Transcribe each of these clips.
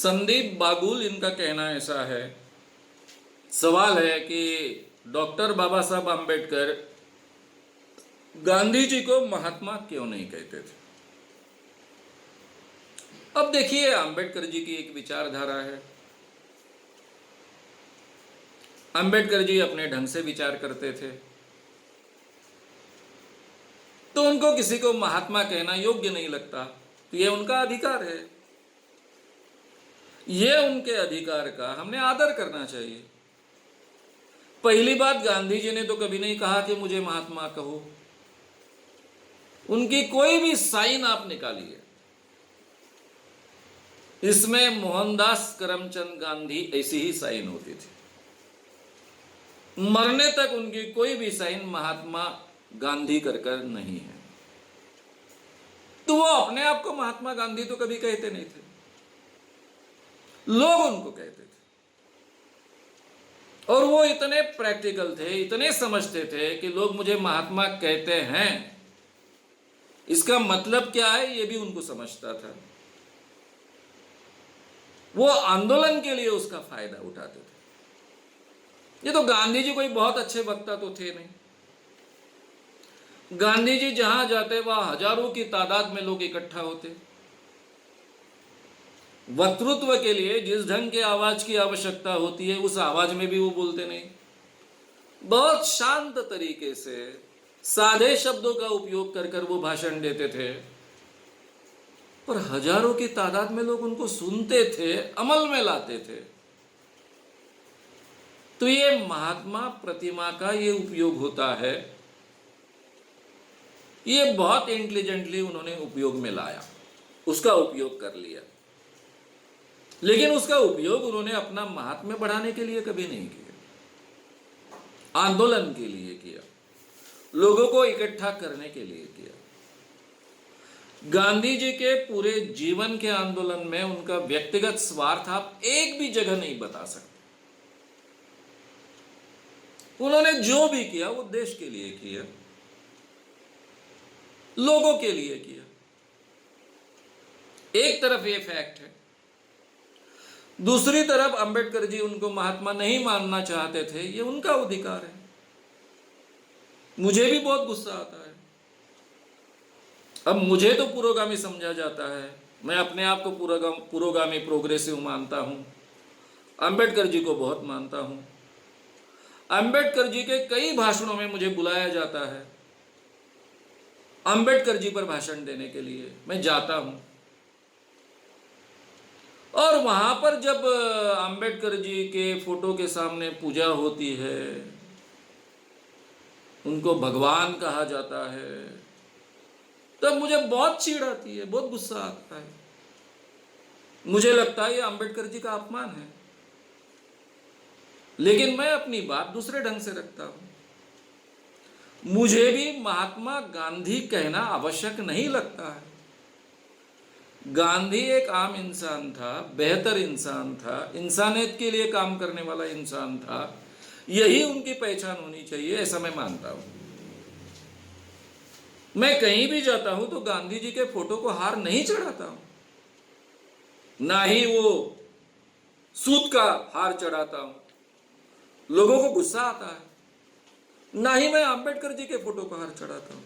संदीप बागुल, इनका कहना ऐसा है, सवाल है कि डॉक्टर बाबा साहब आम्बेडकर गांधी जी को महात्मा क्यों नहीं कहते थे। अब देखिए, आम्बेडकर जी की एक विचारधारा है। आम्बेडकर जी अपने ढंग से विचार करते थे, तो उनको किसी को महात्मा कहना योग्य नहीं लगता। तो ये उनका अधिकार है, ये उनके अधिकार का हमने आदर करना चाहिए। पहली बात, गांधी जी ने तो कभी नहीं कहा कि मुझे महात्मा कहो। उनकी कोई भी साइन आप निकालिए, इसमें मोहनदास करमचंद गांधी ऐसी ही साइन होती थी। मरने तक उनकी कोई भी साइन महात्मा गांधी कर नहीं है। तो वो अपने आप को महात्मा गांधी तो कभी कहते नहीं थे, लोग उनको कहते थे। और वो इतने प्रैक्टिकल थे, इतने समझते थे कि लोग मुझे महात्मा कहते हैं, इसका मतलब क्या है ये भी उनको समझता था। वो आंदोलन के लिए उसका फायदा उठाते थे। ये तो गांधी जी कोई बहुत अच्छे वक्ता तो थे नहीं। गांधी जी जहां जाते वहां हजारों की तादाद में लोग इकट्ठा होते। वक्तृत्व के लिए जिस ढंग के आवाज की आवश्यकता होती है, उस आवाज में भी वो बोलते नहीं। बहुत शांत तरीके से सादे शब्दों का उपयोग कर वो भाषण देते थे, और हजारों की तादाद में लोग उनको सुनते थे, अमल में लाते थे। तो ये महात्मा प्रतिमा का ये उपयोग होता है, ये बहुत इंटेलिजेंटली उन्होंने उपयोग में लाया, उसका उपयोग कर लिया। लेकिन उसका उपयोग उन्होंने अपना महात्म्य बढ़ाने के लिए कभी नहीं किया, आंदोलन के लिए किया, लोगों को इकट्ठा करने के लिए किया। गांधी जी के पूरे जीवन के आंदोलन में उनका व्यक्तिगत स्वार्थ आप एक भी जगह नहीं बता सकते। उन्होंने जो भी किया वो देश के लिए किया, लोगों के लिए किया। एक तरफ ये फैक्ट है, दूसरी तरफ अंबेडकर जी उनको महात्मा नहीं मानना चाहते थे, ये उनका अधिकार है। मुझे भी बहुत गुस्सा आता है। अब मुझे तो पुरोगामी समझा जाता है, मैं अपने आप को पुरोगामी प्रोग्रेसिव मानता हूं, अंबेडकर जी को बहुत मानता हूं। अंबेडकर जी के कई भाषणों में मुझे बुलाया जाता है, अंबेडकर जी पर भाषण देने के लिए मैं जाता हूं। और वहां पर जब अंबेडकर जी के फोटो के सामने पूजा होती है, उनको भगवान कहा जाता है, तब मुझे बहुत चीड़ आती है, बहुत गुस्सा आता है। मुझे लगता है ये अंबेडकर जी का अपमान है। लेकिन मैं अपनी बात दूसरे ढंग से रखता हूं। मुझे भी महात्मा गांधी कहना आवश्यक नहीं लगता है। गांधी एक आम इंसान था, बेहतर इंसान था, इंसानियत के लिए काम करने वाला इंसान था। यही उनकी पहचान होनी चाहिए, ऐसा मैं मानता हूं। मैं कहीं भी जाता हूं तो गांधी जी के फोटो को हार नहीं चढ़ाता हूं, ना ही वो सूत का हार चढ़ाता हूं, लोगों को गुस्सा आता है। ना ही मैं अंबेडकर जी के फोटो को हार चढ़ाता हूं।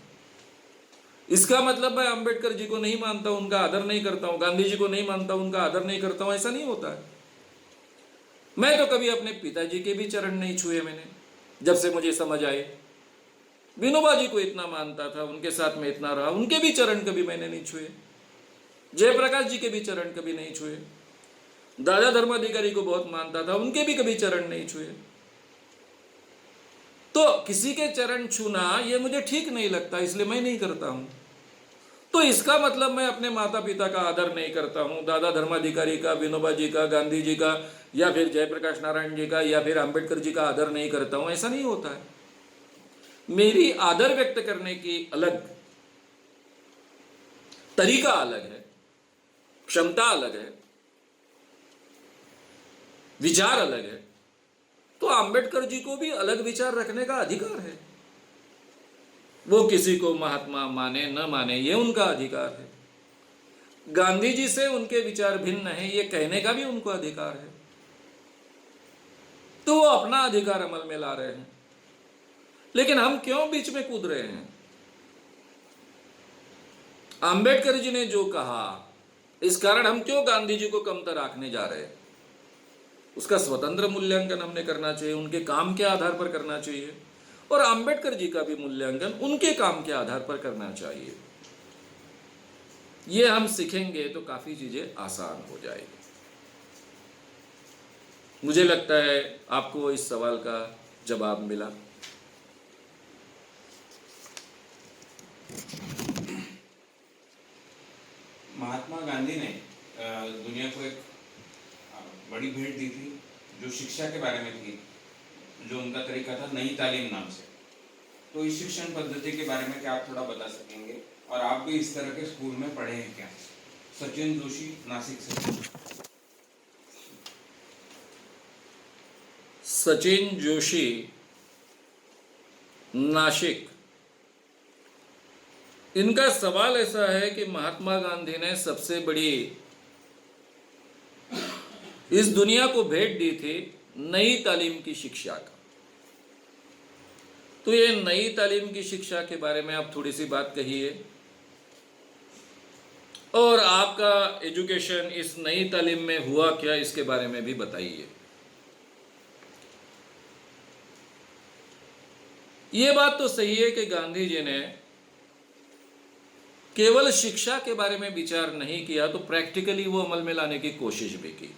इसका मतलब मैं अंबेडकर जी को नहीं मानता हूं, उनका आदर नहीं करता हूं, गांधी जी को नहीं मानता हूं, उनका आदर नहीं करता हूं, ऐसा नहीं होता है। मैं तो कभी अपने पिताजी के भी चरण नहीं छुए मैंने, जब से मुझे समझ आए। विनोबा जी को इतना मानता था, उनके साथ में इतना रहा, उनके भी चरण कभी मैंने नहीं छुए। जयप्रकाश जी के भी चरण कभी नहीं छुए। दादा धर्माधिकारी को बहुत मानता था, उनके भी कभी चरण नहीं छुए। तो किसी के चरण छूना ये मुझे ठीक नहीं लगता, इसलिए मैं नहीं करता हूं। तो इसका मतलब मैं अपने माता पिता का आदर नहीं करता हूं, दादा धर्माधिकारी का, विनोबा जी का, गांधी जी का, या फिर जयप्रकाश नारायण जी का, या फिर अंबेडकर जी का आदर नहीं करता हूं, ऐसा नहीं होता है। मेरी आदर व्यक्त करने की अलग तरीका अलग है, क्षमता अलग है, विचार अलग है। तो अंबेडकर जी को भी अलग विचार रखने का अधिकार है। वो किसी को महात्मा माने न माने, ये उनका अधिकार है। गांधी जी से उनके विचार भिन्न हैं, ये कहने का भी उनको अधिकार है, तो वो अपना अधिकार अमल में ला रहे हैं। लेकिन हम क्यों बीच में कूद रहे हैं? अंबेडकर जी ने जो कहा, इस कारण हम क्यों गांधी जी को कमतर आंकने जा रहे हैं? उसका स्वतंत्र मूल्यांकन हमने करना चाहिए, उनके काम के आधार पर करना चाहिए, और अंबेडकर जी का भी मूल्यांकन उनके काम के आधार पर करना चाहिए। ये हम सीखेंगे तो काफी चीजें आसान हो जाएगी। मुझे लगता है आपको इस सवाल का जवाब मिला। महात्मा गांधी ने दुनिया को एक बड़ी भेंट दी थी जो शिक्षा के बारे में थी, जो उनका तरीका था नई तालीम नाम से। तो इस शिक्षण पद्धति के बारे में क्या आप थोड़ा बता सकेंगे? और आप भी इस तरह के स्कूल में पढ़े हैं क्या? सचिन जोशी, नासिक से। सचिन जोशी, नासिक। इनका सवाल ऐसा है कि महात्मा गांधी ने सबसे बड़ी इस दुनिया को भेंट दी थी नई तालीम की शिक्षा का। तो ये नई तालीम की शिक्षा के बारे में आप थोड़ी सी बात कहिए, और आपका एजुकेशन इस नई तालीम में हुआ क्या, इसके बारे में भी बताइए। ये बात तो सही है कि गांधी जी ने केवल शिक्षा के बारे में विचार नहीं किया, तो प्रैक्टिकली वो अमल में लाने की कोशिश भी की।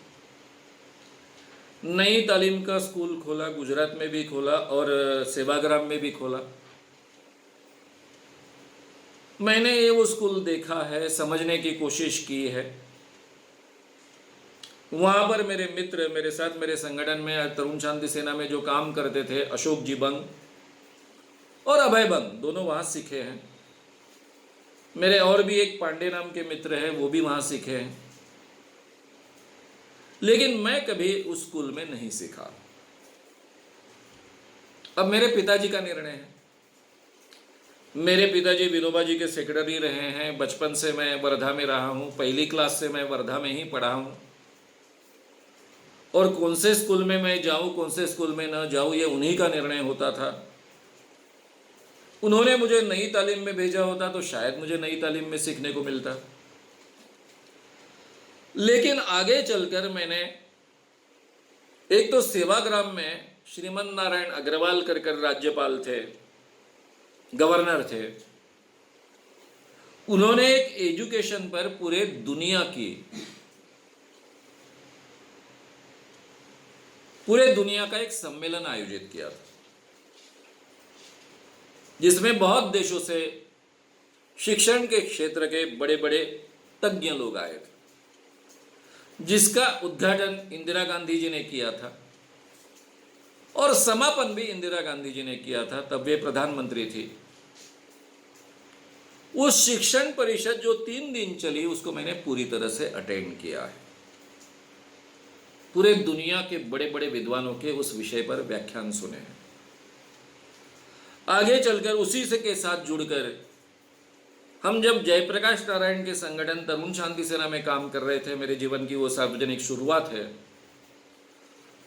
नई तालीम का स्कूल खोला, गुजरात में भी खोला और सेवाग्राम में भी खोला। मैंने ये वो स्कूल देखा है, समझने की कोशिश की है। वहां पर मेरे मित्र, मेरे साथ मेरे संगठन में तरुण शांति सेना में जो काम करते थे, अशोक जी बंग और अभय बंग, दोनों वहां सीखे हैं। मेरे और भी एक पांडे नाम के मित्र हैं, वो भी वहां सीखे हैं। लेकिन मैं कभी उस स्कूल में नहीं सीखा। अब मेरे पिताजी का निर्णय है। मेरे पिताजी विनोबा जी के सेक्रेटरी रहे हैं। बचपन से मैं वर्धा में रहा हूं, पहली क्लास से मैं वर्धा में ही पढ़ा हूं, और कौन से स्कूल में मैं जाऊं, कौन से स्कूल में ना जाऊं, ये उन्हीं का निर्णय होता था। उन्होंने मुझे नई तालीम में भेजा होता तो शायद मुझे नई तालीम में सीखने को मिलता। लेकिन आगे चलकर मैंने एक तो सेवाग्राम में श्रीमन नारायण अग्रवाल कर राज्यपाल थे, गवर्नर थे। उन्होंने एक एजुकेशन पर पूरे दुनिया का एक सम्मेलन आयोजित किया था, जिसमें बहुत देशों से शिक्षण के क्षेत्र के बड़े बड़े तज्ञ लोग आए थे, जिसका उद्घाटन इंदिरा गांधी जी ने किया था और समापन भी इंदिरा गांधी जी ने किया था, तब वे प्रधानमंत्री थी। उस शिक्षण परिषद जो 3 दिन चली, उसको मैंने पूरी तरह से अटेंड किया है। पूरे दुनिया के बड़े बड़े विद्वानों के उस विषय पर व्याख्यान सुने हैं। आगे चलकर उसी से के साथ जुड़कर हम जब जयप्रकाश नारायण के संगठन तरुण शांति सेना में काम कर रहे थे, मेरे जीवन की वो सार्वजनिक शुरुआत है,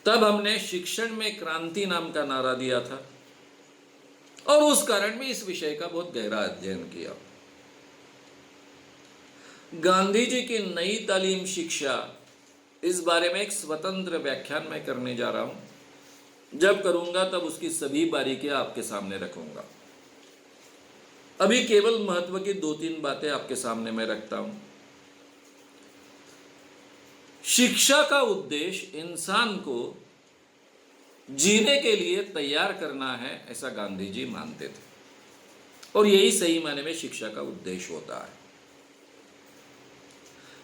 तब हमने शिक्षण में क्रांति नाम का नारा दिया था और उस कारण में इस विषय का बहुत गहरा अध्ययन किया। गांधी जी की नई तालीम शिक्षा, इस बारे में एक स्वतंत्र व्याख्यान मैं करने जा रहा हूं। जब करूंगा तब उसकी सभी बारीकियां आपके सामने रखूंगा। अभी केवल महत्व की 2-3 बातें आपके सामने मैं रखता हूं। शिक्षा का उद्देश्य इंसान को जीने के लिए तैयार करना है, ऐसा गांधी जी मानते थे, और यही सही मायने में शिक्षा का उद्देश्य होता है।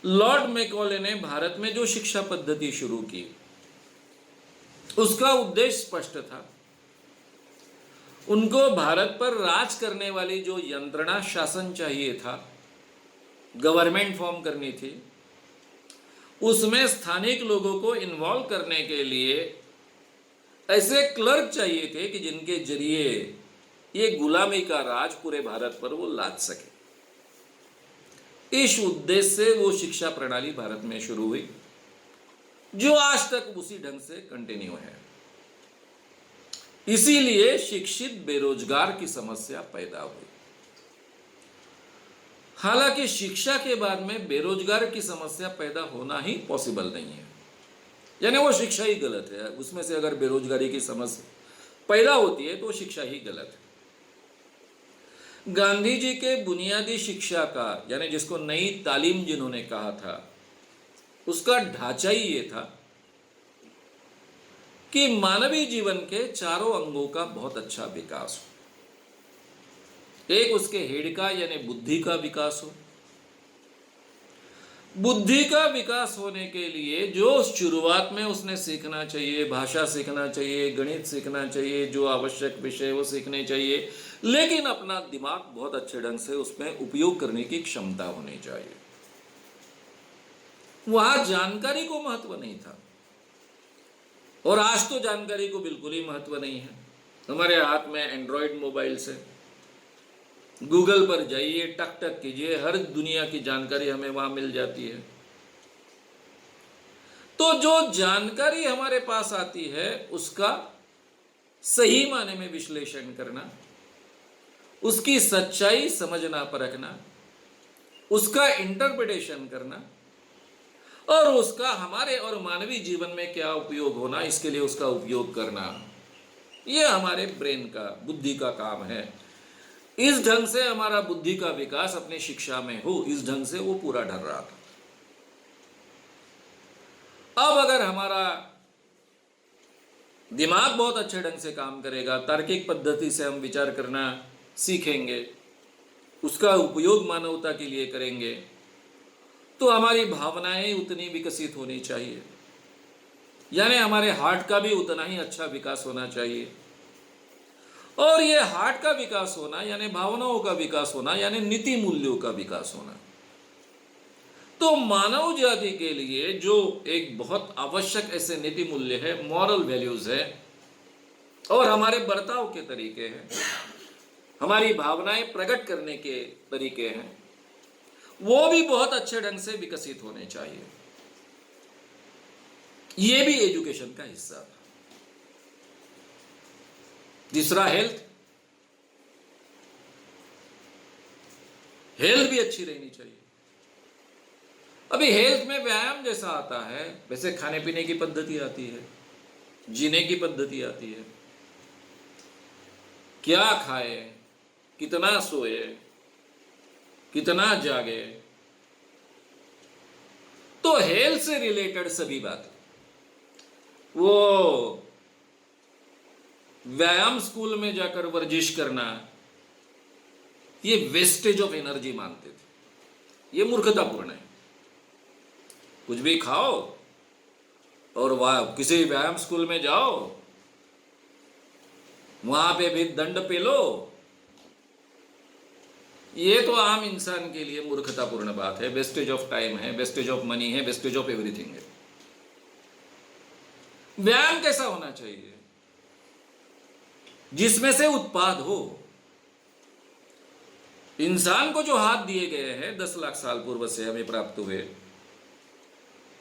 लॉर्ड मैकॉले ने भारत में जो शिक्षा पद्धति शुरू की, उसका उद्देश्य स्पष्ट था। उनको भारत पर राज करने वाली जो यंत्रणा शासन चाहिए था, गवर्नमेंट फॉर्म करनी थी, उसमें स्थानिक लोगों को इन्वॉल्व करने के लिए ऐसे क्लर्क चाहिए थे कि जिनके जरिए ये गुलामी का राज पूरे भारत पर वो लाद सके। इस उद्देश्य से वो शिक्षा प्रणाली भारत में शुरू हुई, जो आज तक उसी ढंग से कंटिन्यू है। इसीलिए शिक्षित बेरोजगार की समस्या पैदा हुई। हालांकि शिक्षा के बाद में बेरोजगार की समस्या पैदा होना ही पॉसिबल नहीं है, यानी वो शिक्षा ही गलत है। उसमें से अगर बेरोजगारी की समस्या पैदा होती है तो शिक्षा ही गलत है। गांधी जी के बुनियादी शिक्षा का, यानी जिसको नई तालीम जिन्होंने कहा था, उसका ढांचा ही ये था कि मानवीय जीवन के चारों अंगों का बहुत अच्छा विकास हो। एक उसके हेड का यानी बुद्धि का विकास हो। बुद्धि का विकास होने के लिए जो शुरुआत में उसने सीखना चाहिए, भाषा सीखना चाहिए, गणित सीखना चाहिए, जो आवश्यक विषय वो सीखने चाहिए, लेकिन अपना दिमाग बहुत अच्छे ढंग से उसमें उपयोग करने की क्षमता होनी चाहिए। वहां जानकारी को महत्व नहीं था, और आज तो जानकारी को बिल्कुल ही महत्व नहीं है। हमारे हाथ में एंड्रॉयड मोबाइल से गूगल पर जाइए, टक टक कीजिए, हर दुनिया की जानकारी हमें वहां मिल जाती है। तो जो जानकारी हमारे पास आती है उसका सही माने में विश्लेषण करना, उसकी सच्चाई समझना परखना, उसका इंटरप्रिटेशन करना, और उसका हमारे और मानवीय जीवन में क्या उपयोग होना, इसके लिए उसका उपयोग करना, यह हमारे ब्रेन का, बुद्धि का काम है। इस ढंग से हमारा बुद्धि का विकास अपनी शिक्षा में हो, इस ढंग से वो पूरा ढल रहा था। अब अगर हमारा दिमाग बहुत अच्छे ढंग से काम करेगा, तार्किक पद्धति से हम विचार करना सीखेंगे, उसका उपयोग मानवता के लिए करेंगे, तो हमारी भावनाएं उतनी विकसित होनी चाहिए, यानी हमारे हार्ट का भी उतना ही अच्छा विकास होना चाहिए। और ये हार्ट का विकास होना यानी भावनाओं का विकास होना यानी नीति मूल्यों का विकास होना, तो मानव जाति के लिए जो एक बहुत आवश्यक ऐसे नीति मूल्य है, मॉरल वैल्यूज है, और हमारे बर्ताव के तरीके हैं, हमारी भावनाएं प्रकट करने के तरीके हैं, वो भी बहुत अच्छे ढंग से विकसित होने चाहिए। ये भी एजुकेशन का हिस्सा था। तीसरा हेल्थ भी अच्छी रहनी चाहिए। अभी हेल्थ में व्यायाम जैसा आता है, वैसे खाने पीने की पद्धति आती है, जीने की पद्धति आती है, क्या खाए, कितना सोए, कितना जागे, तो हेल्थ से रिलेटेड सभी बातें। वो व्यायाम स्कूल में जाकर वर्जिश करना, ये वेस्टेज ऑफ एनर्जी मानते थे। ये मूर्खतापूर्ण है। कुछ भी खाओ और किसी व्यायाम स्कूल में जाओ, वहां पे भी दंड पे लो, ये तो आम इंसान के लिए मूर्खतापूर्ण बात है। वेस्टेज ऑफ टाइम है, वेस्टेज ऑफ मनी है, वेस्टेज ऑफ एवरीथिंग है। व्यायाम कैसा होना चाहिए? जिसमें से उत्पाद हो। इंसान को जो हाथ दिए गए हैं 10 लाख साल पूर्व से हमें प्राप्त हुए,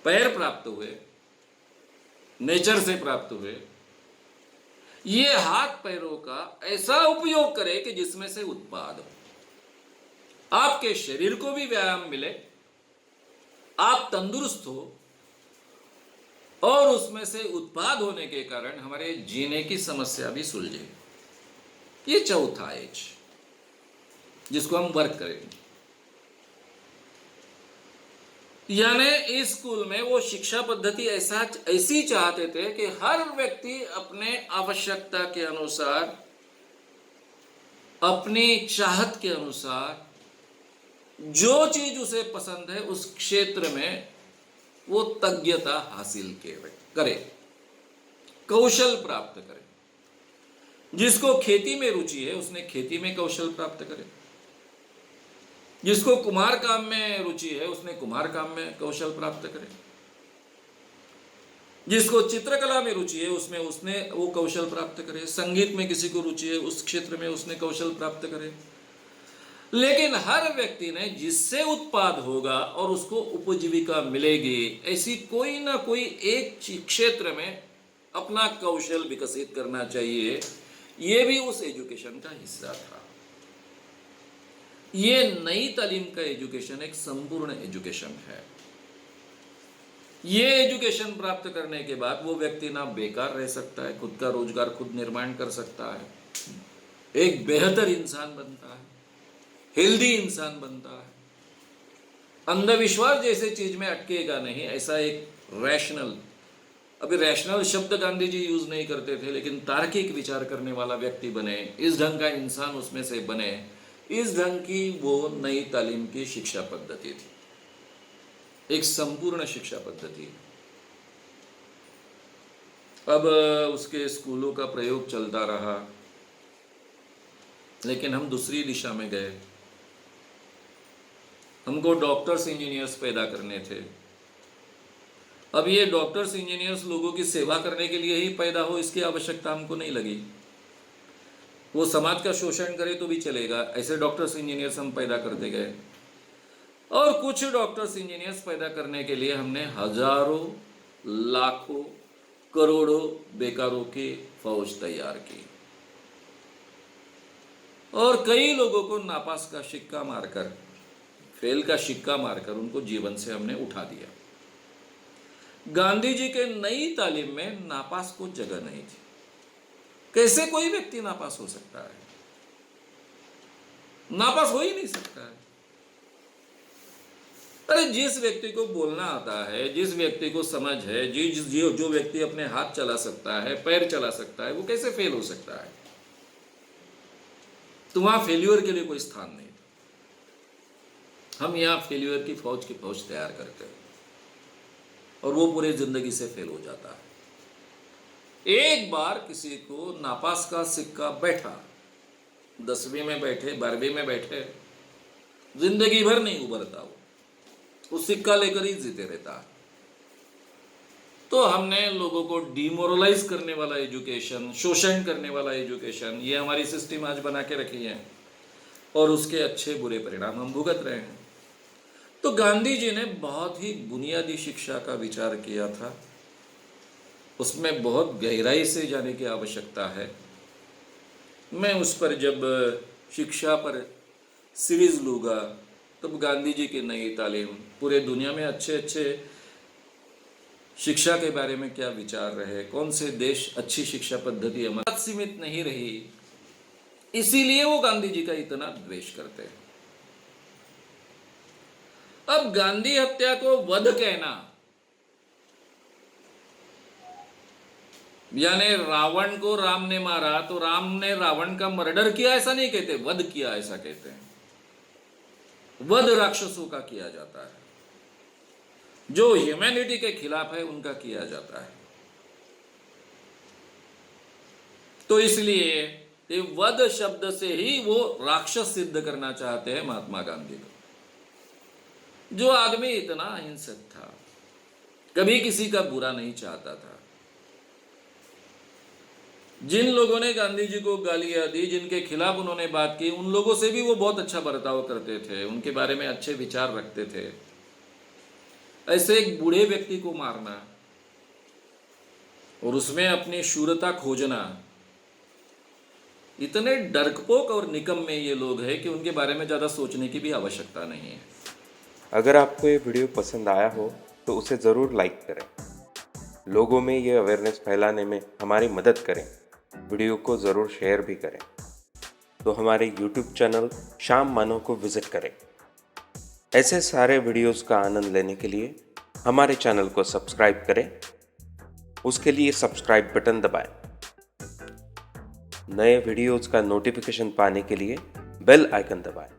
पैर प्राप्त हुए, नेचर से प्राप्त हुए, ये हाथ पैरों का ऐसा उपयोग करें कि जिसमें से उत्पाद हो, आपके शरीर को भी व्यायाम मिले, आप तंदुरुस्त हो, और उसमें से उत्पाद होने के कारण हमारे जीने की समस्या भी सुलझे। ये चौथा एज जिसको हम वर्क करेंगे। यानी इस स्कूल में वो शिक्षा पद्धति ऐसी चाहते थे कि हर व्यक्ति अपने आवश्यकता के अनुसार, अपनी चाहत के अनुसार जो चीज उसे पसंद है उस क्षेत्र में वो तज्ञता हासिल करे, कौशल प्राप्त करे। जिसको खेती में रुचि है उसने खेती में कौशल प्राप्त करे, जिसको कुम्हार काम में रुचि है उसने कुम्हार काम में कौशल प्राप्त करे, जिसको चित्रकला में रुचि है उसमें उसने वो कौशल प्राप्त करे, संगीत में किसी को रुचि है उस क्षेत्र में उसने कौशल प्राप्त करे। लेकिन हर व्यक्ति ने जिससे उत्पाद होगा और उसको उपजीविका मिलेगी, ऐसी कोई ना कोई एक क्षेत्र में अपना कौशल विकसित करना चाहिए। ये भी उस एजुकेशन का हिस्सा था। ये नई तालीम का एजुकेशन एक संपूर्ण एजुकेशन है। ये एजुकेशन प्राप्त करने के बाद वो व्यक्ति ना बेकार रह सकता है, खुद का रोजगार खुद निर्माण कर सकता है, एक बेहतर इंसान बनता है, हेल्दी इंसान बनता है, अंधविश्वास जैसे चीज में अटकेगा नहीं। ऐसा एक रैशनल, अभी रैशनल शब्द गांधी जी यूज नहीं करते थे, लेकिन तार्किक विचार करने वाला व्यक्ति बने, इस ढंग का इंसान उसमें से बने, इस ढंग की वो नई तालीम की शिक्षा पद्धति थी, एक संपूर्ण शिक्षा पद्धति। अब उसके स्कूलों का प्रयोग चलता रहा, लेकिन हम दूसरी दिशा में गए। हमको डॉक्टर्स इंजीनियर्स पैदा करने थे। अब ये डॉक्टर्स इंजीनियर्स लोगों की सेवा करने के लिए ही पैदा हो, इसकी आवश्यकता हमको नहीं लगी। वो समाज का शोषण करे तो भी चलेगा, ऐसे डॉक्टर्स इंजीनियर्स हम पैदा करते गए। और कुछ डॉक्टर्स इंजीनियर्स पैदा करने के लिए हमने हजारों, लाखों, करोड़ों बेकारों की फौज तैयार की और कई लोगों को नापास का सिक्का मारकर, फेल का सिक्का मारकर उनको जीवन से हमने उठा दिया। गांधी जी के नई तालीम में नापास को जगह नहीं थी। कैसे कोई व्यक्ति नापास हो सकता है? नापास हो ही नहीं सकता है। अरे जिस व्यक्ति को बोलना आता है, जिस व्यक्ति को समझ है, जो व्यक्ति अपने हाथ चला सकता है, पैर चला सकता है, वो कैसे फेल हो सकता है? तो वहां फेल्यूर के लिए कोई स्थान नहीं था। हम यहां फेल्यूर की फौज तैयार करते हैं और वो पूरे जिंदगी से फेल हो जाता है। एक बार किसी को नापास का सिक्का बैठा, 10वीं में बैठे, 12वीं में बैठे, जिंदगी भर नहीं उबरता वो सिक्का लेकर ही जीते रहता है। तो हमने लोगों को डिमोरलाइज करने वाला एजुकेशन, शोषण करने वाला एजुकेशन, ये हमारी सिस्टम आज बना के रखी है और उसके अच्छे बुरे परिणाम हम भुगत रहे हैं। तो गांधी जी ने बहुत ही बुनियादी शिक्षा का विचार किया था। उसमें बहुत गहराई से जाने की आवश्यकता है। मैं उस पर जब शिक्षा पर सीरीज लूँगा तब गांधी जी की नई तालीम, पूरे दुनिया में अच्छे शिक्षा के बारे में क्या विचार रहे, कौन से देश अच्छी शिक्षा पद्धति हमारे सीमित नहीं रही, इसीलिए वो गांधी जी का इतना द्वेष करते हैं। अब गांधी हत्या को वध कहना, यानी रावण को राम ने मारा तो राम ने रावण का मर्डर किया ऐसा नहीं कहते, वध किया ऐसा कहते हैं। वध राक्षसों का किया जाता है, जो ह्यूमैनिटी के खिलाफ है उनका किया जाता है। तो इसलिए ये वध शब्द से ही वो राक्षस सिद्ध करना चाहते हैं महात्मा गांधी को। जो आदमी इतना अहिंसक था, कभी किसी का बुरा नहीं चाहता था, जिन लोगों ने गांधी जी को गालियां दी, जिनके खिलाफ उन्होंने बात की, उन लोगों से भी वो बहुत अच्छा बर्ताव करते थे, उनके बारे में अच्छे विचार रखते थे। ऐसे एक बूढ़े व्यक्ति को मारना और उसमें अपनी शूरता खोजना, इतने डरपोक और निकम्मे ये लोग हैं कि उनके बारे में ज़्यादा सोचने की भी आवश्यकता नहीं है। अगर आपको ये वीडियो पसंद आया हो तो उसे ज़रूर लाइक करें, लोगों में ये अवेयरनेस फैलाने में हमारी मदद करें, वीडियो को ज़रूर शेयर भी करें। तो हमारे YouTube चैनल शाम मानो को विज़िट करें। ऐसे सारे वीडियोस का आनंद लेने के लिए हमारे चैनल को सब्सक्राइब करें, उसके लिए सब्सक्राइब बटन दबाएं। नए वीडियोस का नोटिफिकेशन पाने के लिए बेल आइकन दबाएं।